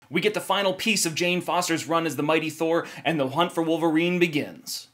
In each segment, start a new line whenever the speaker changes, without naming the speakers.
We get the final piece of Jane Foster's run as the Mighty Thor, and the Hunt for Wolverine begins.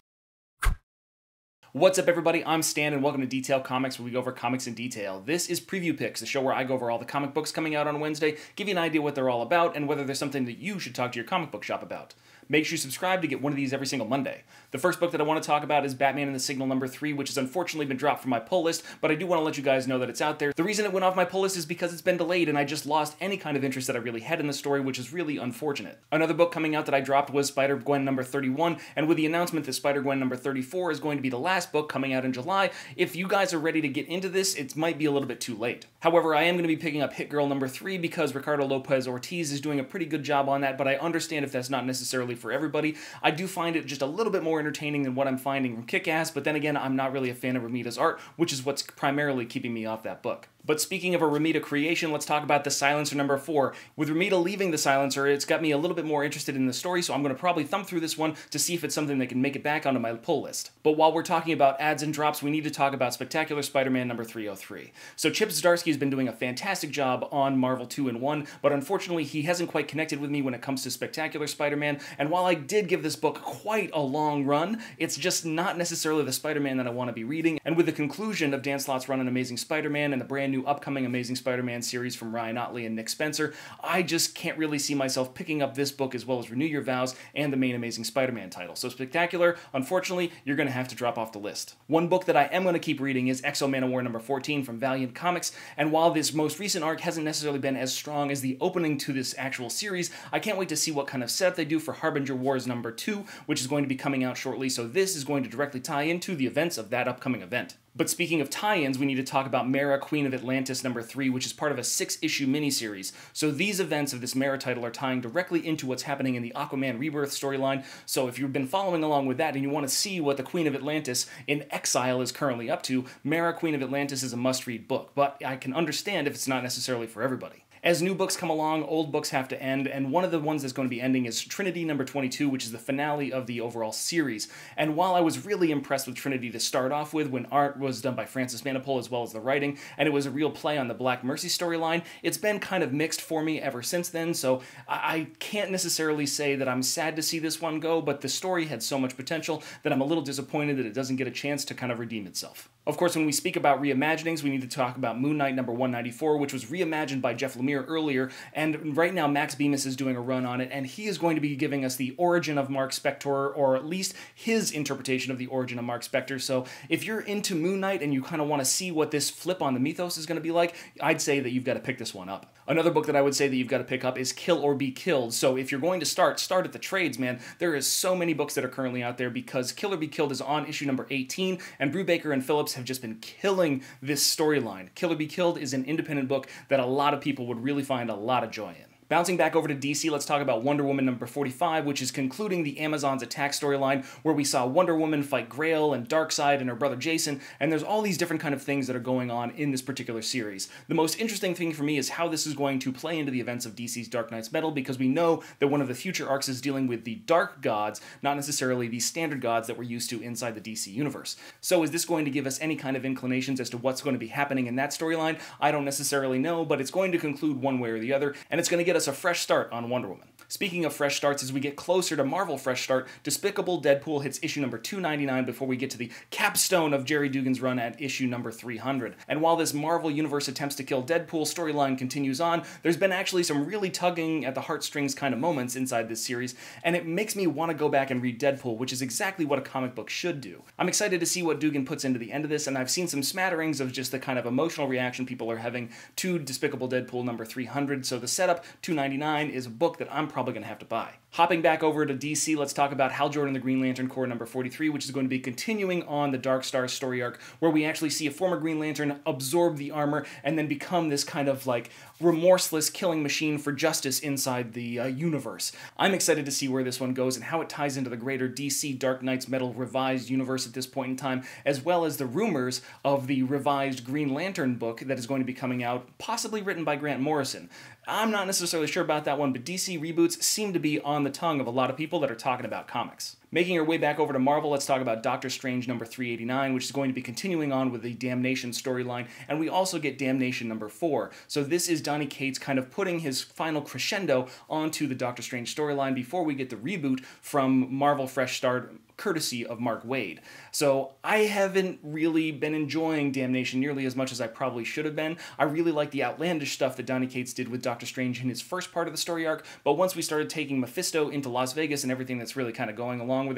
What's up, everybody? I'm Stan, and welcome to Detail Comics, where we go over comics in detail. This is Preview Picks, the show where I go over all the comic books coming out on Wednesday, give you an idea what they're all about, and whether there's something that you should talk to your comic book shop about. Make sure you subscribe to get one of these every single Monday. The first book that I want to talk about is Batman and the Signal #3, which has unfortunately been dropped from my pull list, but I do want to let you guys know that it's out there. The reason it went off my pull list is because it's been delayed, and I just lost any kind of interest that I really had in the story, which is really unfortunate. Another book coming out that I dropped was Spider-Gwen #31, and with the announcement that Spider-Gwen #34 is going to be the last book coming out in July, if you guys are ready to get into this, it might be a little bit too late. However, I am going to be picking up Hit Girl #3 because Ricardo Lopez Ortiz is doing a pretty good job on that, but I understand if that's not necessarily for everybody. I do find it just a little bit more entertaining than what I'm finding from Kick-Ass, but then again, I'm not really a fan of Romita's art, which is what's primarily keeping me off that book. But speaking of a Romita creation, let's talk about The Silencer #4. With Romita leaving The Silencer, it's got me a little bit more interested in the story, so I'm going to probably thumb through this one to see if it's something that can make it back onto my pull list. But while we're talking about ads and drops, we need to talk about Spectacular Spider-Man #303. So Chip Zdarsky has been doing a fantastic job on Marvel 2-in-1, but unfortunately he hasn't quite connected with me when it comes to Spectacular Spider-Man, and while I did give this book quite a long run, it's just not necessarily the Spider-Man that I want to be reading, and with the conclusion of Dan Slott's run on Amazing Spider-Man and the brand new upcoming Amazing Spider-Man series from Ryan Ottley and Nick Spencer, I just can't really see myself picking up this book as well as Renew Your Vows and the main Amazing Spider-Man title. So Spectacular, unfortunately, you're going to have to drop off the list. One book that I am going to keep reading is X-O Manowar #14 from Valiant Comics, and while this most recent arc hasn't necessarily been as strong as the opening to this actual series, I can't wait to see what kind of setup they do for Harbinger Wars #2, which is going to be coming out shortly, so this is going to directly tie into the events of that upcoming event. But speaking of tie-ins, we need to talk about Mera, Queen of Atlantis #3, which is part of a 6-issue miniseries. So these events of this Mera title are tying directly into what's happening in the Aquaman Rebirth storyline, so if you've been following along with that and you want to see what the Queen of Atlantis in exile is currently up to, Mera, Queen of Atlantis is a must-read book, but I can understand if it's not necessarily for everybody. As new books come along, old books have to end, and one of the ones that's going to be ending is Trinity #22, which is the finale of the overall series. And while I was really impressed with Trinity to start off with, when art was done by Francis Manapul as well as the writing, and it was a real play on the Black Mercy storyline, it's been kind of mixed for me ever since then, so I can't necessarily say that I'm sad to see this one go, but the story had so much potential that I'm a little disappointed that it doesn't get a chance to kind of redeem itself. Of course, when we speak about reimaginings, we need to talk about Moon Knight #194, which was reimagined by Jeff Lemire earlier, and right now Max Bemis is doing a run on it, and he is going to be giving us the origin of Mark Spector, or at least his interpretation of the origin of Mark Spector. So if you're into Moon Knight and you kind of want to see what this flip on the mythos is going to be like, I'd say that you've got to pick this one up. Another book that I would say that you've got to pick up is Kill or Be Killed. So if you're going to start at the trades, man. There is so many books that are currently out there because Kill or Be Killed is on issue #18, and Brubaker and Phillips have just been killing this storyline. Kill or Be Killed is an independent book that a lot of people would really find a lot of joy in. Bouncing back over to DC, let's talk about Wonder Woman #45, which is concluding the Amazon's Attack storyline, where we saw Wonder Woman fight Grail and Darkseid and her brother Jason, and there's all these different kind of things that are going on in this particular series. The most interesting thing for me is how this is going to play into the events of DC's Dark Knight's Metal, because we know that one of the future arcs is dealing with the dark gods, not necessarily the standard gods that we're used to inside the DC universe. So is this going to give us any kind of inclinations as to what's going to be happening in that storyline? I don't necessarily know, but it's going to conclude one way or the other, and it's going to get us a fresh start on Wonder Woman. Speaking of fresh starts, as we get closer to Marvel Fresh Start, Despicable Deadpool hits issue #299 before we get to the capstone of Jerry Dugan's run at issue #300. And while this Marvel Universe attempts to kill Deadpool storyline continues on, there's been actually some really tugging at the heartstrings kind of moments inside this series, and it makes me want to go back and read Deadpool, which is exactly what a comic book should do. I'm excited to see what Dugan puts into the end of this, and I've seen some smatterings of just the kind of emotional reaction people are having to Despicable Deadpool #300, so the setup, $2.99, is a book that I'm probably going to have to buy. Hopping back over to DC, let's talk about Hal Jordan the Green Lantern Corps #43, which is going to be continuing on the Dark Star story arc, where we actually see a former Green Lantern absorb the armor and then become this kind of like remorseless killing machine for justice inside the universe. I'm excited to see where this one goes and how it ties into the greater DC Dark Knight's Metal revised universe at this point in time, as well as the rumors of the revised Green Lantern book that is going to be coming out, possibly written by Grant Morrison. I'm not necessarily sure about that one, but DC reboots seem to be on the tongue of a lot of people that are talking about comics. Making our way back over to Marvel, let's talk about Doctor Strange number 389, which is going to be continuing on with the Damnation storyline, and we also get Damnation number 4. So this is Donny Cates kind of putting his final crescendo onto the Doctor Strange storyline before we get the reboot from Marvel Fresh Start, courtesy of Mark Waid. So I haven't really been enjoying Damnation nearly as much as I probably should have been. I really like the outlandish stuff that Donny Cates did with Doctor Strange in his first part of the story arc, but once we started taking Mephisto into Las Vegas and everything that's really kind of going along with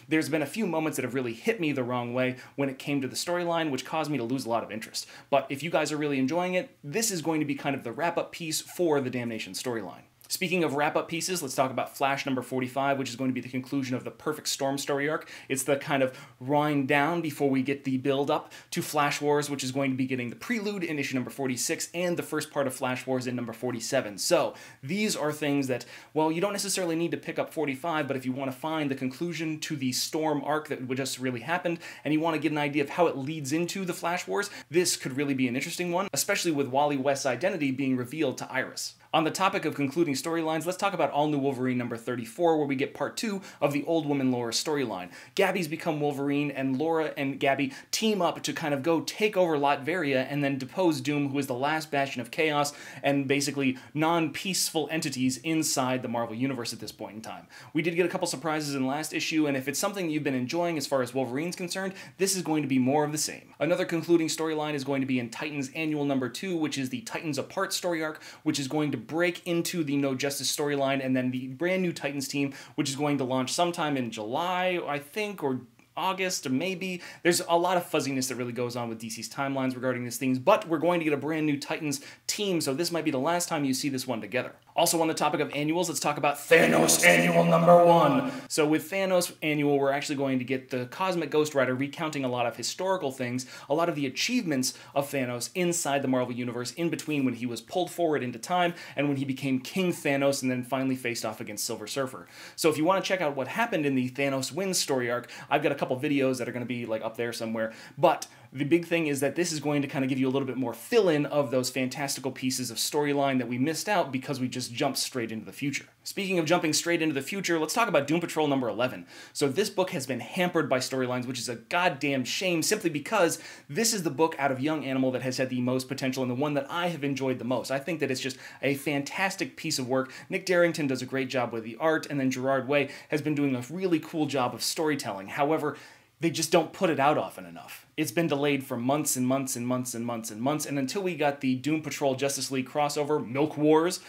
there's been a few moments that have really hit me the wrong way when it came to the storyline, which caused me to lose a lot of interest. But if you guys are really enjoying it, this is going to be kind of the wrap-up piece for the Damnation storyline. Speaking of wrap-up pieces, let's talk about Flash number 45, which is going to be the conclusion of the Perfect Storm story arc. It's the kind of wind down before we get the build-up to Flash Wars, which is going to be getting the prelude in issue number 46 and the first part of Flash Wars in number 47. So these are things that, well, you don't necessarily need to pick up 45, but if you want to find the conclusion to the Storm arc that just really happened, and you want to get an idea of how it leads into the Flash Wars, this could really be an interesting one, especially with Wally West's identity being revealed to Iris. On the topic of concluding storylines, let's talk about All New Wolverine number 34, where we get part 2 of the Old Woman Laura storyline. Gabby's become Wolverine, and Laura and Gabby team up to kind of go take over Latveria and then depose Doom, who is the last bastion of chaos and basically non-peaceful entities inside the Marvel Universe at this point in time. We did get a couple surprises in the last issue, and if it's something you've been enjoying as far as Wolverine's concerned, this is going to be more of the same. Another concluding storyline is going to be in Titans Annual number 2, which is the Titans Apart story arc, which is going to break into the No Justice storyline, and then the brand new Titans team, which is going to launch sometime in July, I think, or August, or maybe. There's a lot of fuzziness that really goes on with DC's timelines regarding these things, but we're going to get a brand new Titans team, so this might be the last time you see this one together. Also on the topic of annuals, let's talk about Thanos Annual number 1. So with Thanos Annual, we're actually going to get the Cosmic Ghost Rider recounting a lot of historical things, a lot of the achievements of Thanos inside the Marvel Universe in between when he was pulled forward into time and when he became King Thanos and then finally faced off against Silver Surfer. So if you want to check out what happened in the Thanos Wins story arc, I've got a couple videos that are going to be like up there somewhere, but the big thing is that this is going to kind of give you a little bit more fill-in of those fantastical pieces of storyline that we missed out because we just jumped straight into the future. Speaking of jumping straight into the future, let's talk about Doom Patrol number 11. So this book has been hampered by storylines, which is a goddamn shame simply because this is the book out of Young Animal that has had the most potential and the one that I have enjoyed the most. I think that it's just a fantastic piece of work. Nick Darrington does a great job with the art, and then Gerard Way has been doing a really cool job of storytelling. However, they just don't put it out often enough. It's been delayed for months and months and months and months and months, and until we got the Doom Patrol Justice League crossover, Milk Wars,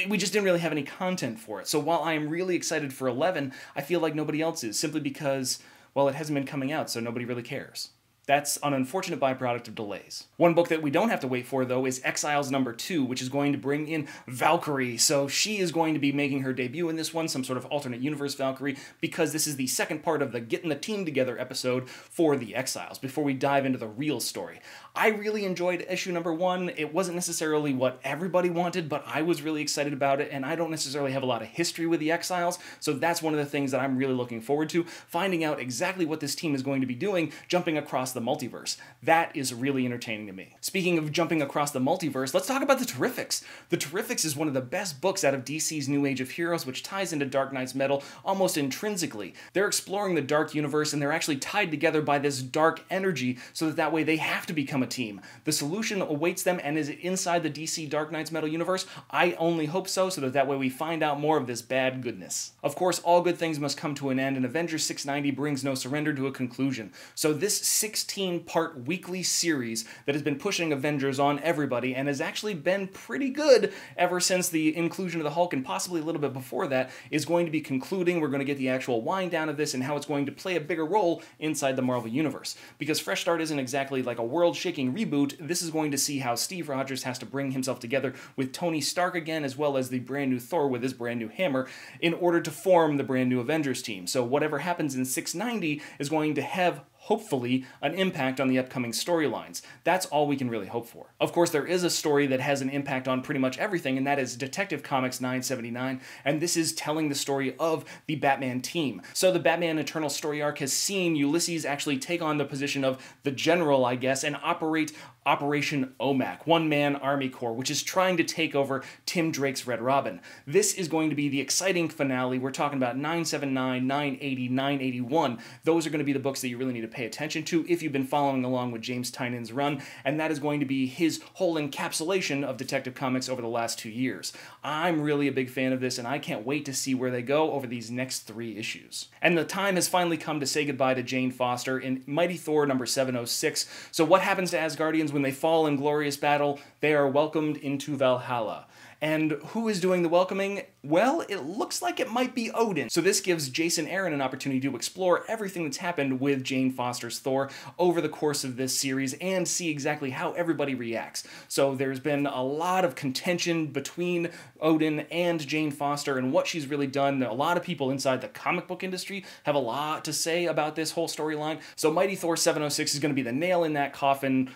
we just didn't really have any content for it. So while I am really excited for 11, I feel like nobody else is, simply because, well, it hasn't been coming out, so nobody really cares. That's an unfortunate byproduct of delays. One book that we don't have to wait for, though, is Exiles number 2, which is going to bring in Valkyrie. So she is going to be making her debut in this one, some sort of alternate universe Valkyrie, because this is the second part of the Getting the Team Together episode for the Exiles, before we dive into the real story. I really enjoyed issue number 1. It wasn't necessarily what everybody wanted, but I was really excited about it, and I don't necessarily have a lot of history with the Exiles, so that's one of the things that I'm really looking forward to, finding out exactly what this team is going to be doing, jumping across the multiverse. That is really entertaining to me. Speaking of jumping across the multiverse, let's talk about The Terrifics. The Terrifics is one of the best books out of DC's New Age of Heroes, which ties into Dark Knight's Metal almost intrinsically. They're exploring the dark universe, and they're actually tied together by this dark energy, so that way they have to become a team. The solution awaits them, and is it inside the DC Dark Knight's Metal universe? I only hope so, so that way we find out more of this bad goodness. Of course, all good things must come to an end, and Avengers 690 brings No Surrender to a conclusion. So this 16-part weekly series that has been pushing Avengers on everybody, and has actually been pretty good ever since the inclusion of the Hulk, and possibly a little bit before that, is going to be concluding. We're going to get the actual wind down of this and how it's going to play a bigger role inside the Marvel Universe. Because Fresh Start isn't exactly like a world-shaking reboot, this is going to see how Steve Rogers has to bring himself together with Tony Stark again, as well as the brand new Thor with his brand new hammer, in order to form the brand new Avengers team. So whatever happens in 690 is going to have, hopefully, an impact on the upcoming storylines. That's all we can really hope for. Of course, there is a story that has an impact on pretty much everything, and that is Detective Comics 979, and this is telling the story of the Batman team. So the Batman Eternal story arc has seen Ulysses actually take on the position of the general, I guess, and operate Operation OMAC, One Man Army Corps, which is trying to take over Tim Drake's Red Robin. This is going to be the exciting finale. We're talking about 979, 980, 981. Those are going to be the books that you really need to pay attention to if you've been following along with James Tynion's run, and that is going to be his whole encapsulation of Detective Comics over the last 2 years. I'm really a big fan of this, and I can't wait to see where they go over these next 3 issues. And the time has finally come to say goodbye to Jane Foster in Mighty Thor number 706. So what happens to Asgardians when they fall in glorious battle? They are welcomed into Valhalla. And who is doing the welcoming? Well, it looks like it might be Odin. So this gives Jason Aaron an opportunity to explore everything that's happened with Jane Foster's Thor over the course of this series and see exactly how everybody reacts. So there's been a lot of contention between Odin and Jane Foster and what she's really done. A lot of people inside the comic book industry have a lot to say about this whole storyline. So Mighty Thor 706 is going to be the nail in that coffin,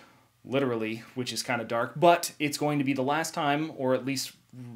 literally, which is kind of dark, but it's going to be the last time, or at least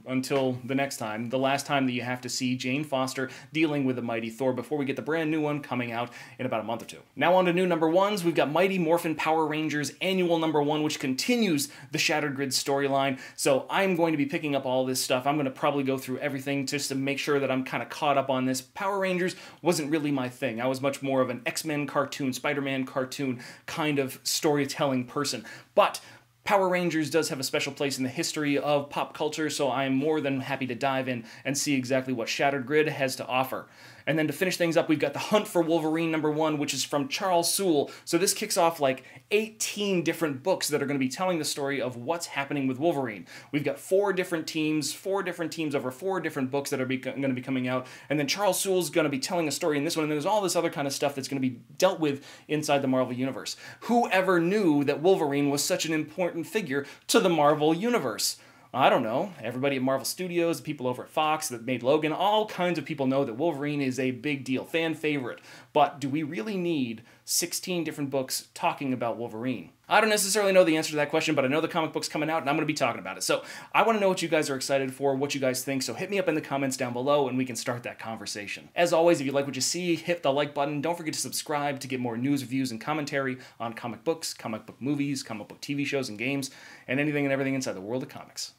until the next time, the last time that you have to see Jane Foster dealing with the Mighty Thor before we get the brand new one coming out in about a month or 2. Now on to new number 1s. We've got Mighty Morphin Power Rangers Annual number 1, which continues the Shattered Grid storyline. So I'm going to be picking up all this stuff. I'm going to probably go through everything just to make sure that I'm kind of caught up on this. Power Rangers wasn't really my thing. I was much more of an X-Men cartoon, Spider-Man cartoon kind of storytelling person. But Power Rangers does have a special place in the history of pop culture, so I am more than happy to dive in and see exactly what Shattered Grid has to offer. And then to finish things up, we've got the Hunt for Wolverine number 1, which is from Charles Soule. So this kicks off like 18 different books that are going to be telling the story of what's happening with Wolverine. We've got 4 different teams over 4 different books that are going to be coming out. And then Charles Soule's going to be telling a story in this one, and there's all this other kind of stuff that's going to be dealt with inside the Marvel Universe. Whoever knew that Wolverine was such an important figure to the Marvel Universe? I don't know, everybody at Marvel Studios, the people over at Fox that made Logan, all kinds of people know that Wolverine is a big deal, fan favorite. But do we really need 16 different books talking about Wolverine? I don't necessarily know the answer to that question, but I know the comic book's coming out and I'm going to be talking about it. So I want to know what you guys are excited for, what you guys think, so hit me up in the comments down below and we can start that conversation. As always, if you like what you see, hit the like button. Don't forget to subscribe to get more news, reviews, and commentary on comic books, comic book movies, comic book TV shows and games, and anything and everything inside the world of comics.